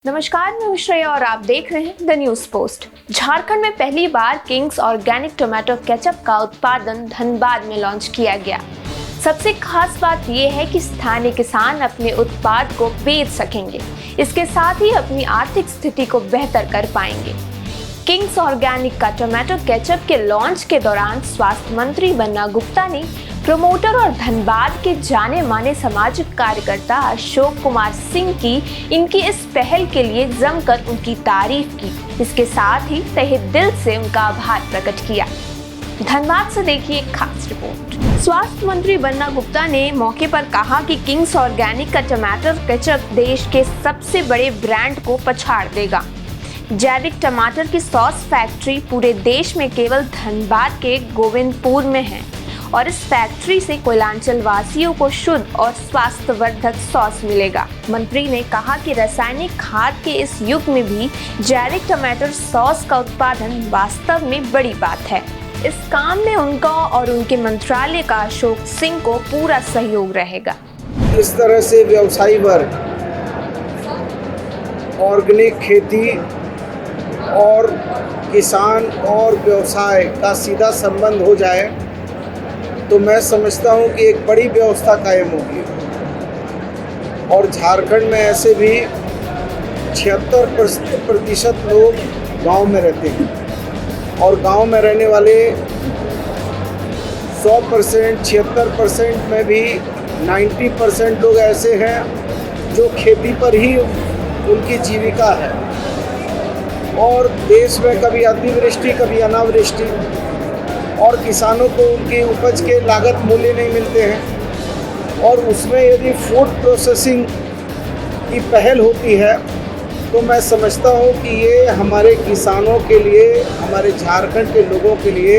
नमस्कार, मैं हूं श्रेया और आप देख रहे हैं द न्यूज पोस्ट। झारखंड में पहली बार किंग्स ऑर्गेनिक टोमेटो केचप का उत्पादन धनबाद में लॉन्च किया गया। सबसे खास बात यह है कि स्थानीय किसान अपने उत्पाद को बेच सकेंगे, इसके साथ ही अपनी आर्थिक स्थिति को बेहतर कर पाएंगे। किंग्स ऑर्गेनिक का टोमेटो केचप के लॉन्च के दौरान स्वास्थ्य मंत्री बन्ना गुप्ता ने प्रमोटर और धनबाद के जाने माने सामाजिक कार्यकर्ता अशोक कुमार सिंह की इनकी इस पहल के लिए जमकर उनकी तारीफ की। इसके साथ ही तहे दिल से उनका आभार प्रकट किया। धनबाद से देखिए एक खास रिपोर्ट। स्वास्थ्य मंत्री बन्ना गुप्ता ने मौके पर कहा कि किंग्स ऑर्गेनिक का टमाटर केचप देश के सबसे बड़े ब्रांड को पछाड़ देगा। जैविक टमाटर की सॉस फैक्ट्री पूरे देश में केवल धनबाद के गोविंदपुर में है और इस फैक्ट्री से कोयलांचल वासियों को शुद्ध और स्वास्थ्यवर्धक सॉस मिलेगा। मंत्री ने कहा कि रासायनिक खाद के इस युग में भी जैविक टमाटर सॉस का उत्पादन वास्तव में बड़ी बात है। इस काम में उनका और उनके मंत्रालय का अशोक सिंह को पूरा सहयोग रहेगा। इस तरह से व्यवसायी वर्ग ऑर्गेनिक खेती और किसान और व्यवसाय का सीधा संबंध हो जाए तो मैं समझता हूँ कि एक बड़ी व्यवस्था कायम होगी। और झारखंड में ऐसे भी 76% लोग गांव में रहते हैं और गांव में रहने वाले 100% 76% में भी 90% लोग ऐसे हैं जो खेती पर ही उनकी जीविका है। और देश में कभी अतिवृष्टि कभी अनावृष्टि और किसानों को उनकी उपज के लागत मूल्य नहीं मिलते हैं और उसमें यदि फूड प्रोसेसिंग की पहल होती है तो मैं समझता हूँ कि ये हमारे किसानों के लिए, हमारे झारखंड के लोगों के लिए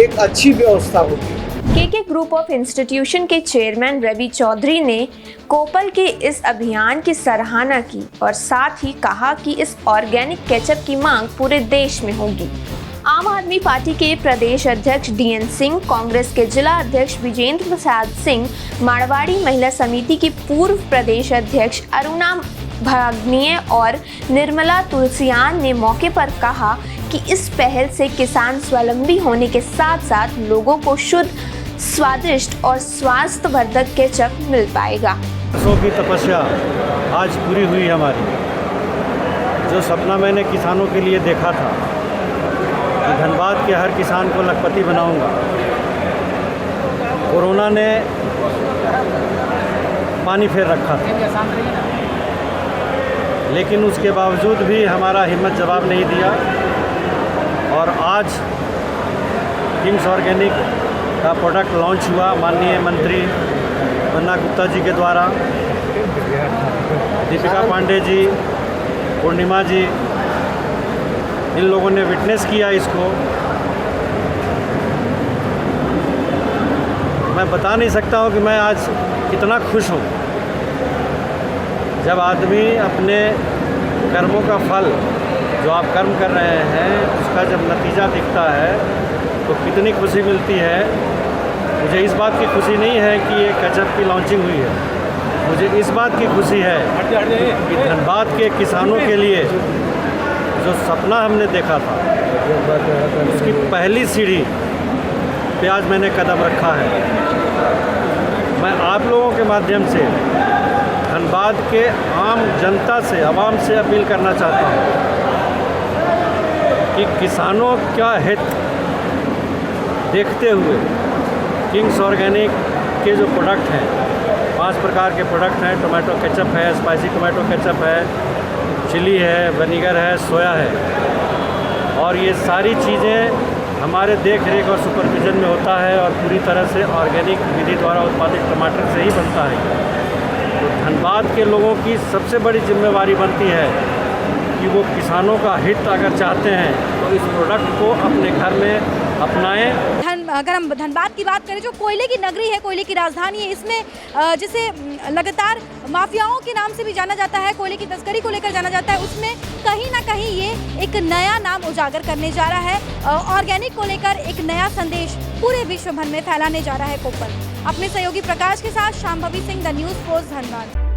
एक अच्छी व्यवस्था होगी। केके ग्रुप ऑफ इंस्टीट्यूशन के चेयरमैन रवि चौधरी ने कोपल के इस अभियान की सराहना की और साथ ही कहा कि इस ऑर्गेनिक केचप की मांग पूरे देश में होगी। आम आदमी पार्टी के प्रदेश अध्यक्ष डीएन सिंह, कांग्रेस के जिला अध्यक्ष विजेंद्र प्रसाद सिंह, मारवाड़ी महिला समिति की पूर्व प्रदेश अध्यक्ष अरुणा भागनीय और निर्मला तुलसियान ने मौके पर कहा कि इस पहल से किसान स्वावलंबी होने के साथ साथ लोगों को शुद्ध, स्वादिष्ट और स्वास्थ्यवर्धक केचप मिल पाएगा। वर्षों की तपस्या आज पूरी हुई हमारी। जो सपना मैंने किसानों के लिए देखा था कि धनबाद के हर किसान को लखपति बनाऊंगा, कोरोना ने पानी फेर रखा था, लेकिन उसके बावजूद भी हमारा हिम्मत जवाब नहीं दिया और आज किंग्स ऑर्गेनिक का प्रोडक्ट लॉन्च हुआ। माननीय मंत्री बन्ना गुप्ता जी के द्वारा, दीपिका पांडे जी, पूर्णिमा जी, इन लोगों ने विटनेस किया इसको। मैं बता नहीं सकता हूँ कि मैं आज कितना खुश हूँ। जब आदमी अपने कर्मों का फल, जो आप कर्म कर रहे हैं, उसका जब नतीजा दिखता है तो कितनी खुशी मिलती है। मुझे इस बात की खुशी नहीं है कि ये केचप की लॉन्चिंग हुई है, मुझे इस बात की खुशी है कि धनबाद के किसानों के लिए जो सपना हमने देखा था उसकी पहली सीढ़ी पे आज मैंने कदम रखा है। मैं आप लोगों के माध्यम से धनबाद के आम जनता से, आवाम से अपील करना चाहता हूँ कि किसानों का हित देखते हुए किंग्स ऑर्गेनिक के जो प्रोडक्ट हैं, 5 प्रकार के प्रोडक्ट हैं। टोमेटो केचप है, स्पाइसी टोमेटो केचप है, चिली है, विनेगर है, सोया है और ये सारी चीज़ें हमारे देख रेख और सुपरविजन में होता है और पूरी तरह से ऑर्गेनिक विधि द्वारा उत्पादित टमाटर से ही बनता है। तो धनबाद के लोगों की सबसे बड़ी जिम्मेवारी बनती है कि वो किसानों का हित अगर चाहते हैं तो इस प्रोडक्ट को अपने घर में अपनाएं। अगर हम धनबाद की बात करें, जो कोयले की नगरी है, कोयले की राजधानी है, इसमें जिसे लगातार माफियाओं के नाम से भी जाना जाता है, कोयले की तस्करी को लेकर जाना जाता है, उसमें कहीं ना कहीं ये एक नया नाम उजागर करने जा रहा है। ऑर्गेनिक को लेकर एक नया संदेश पूरे विश्व भर में फैलाने जा रहा है कोपल। अपने सहयोगी प्रकाश के साथ Shambhavi Singh, the news post, Dhanbad.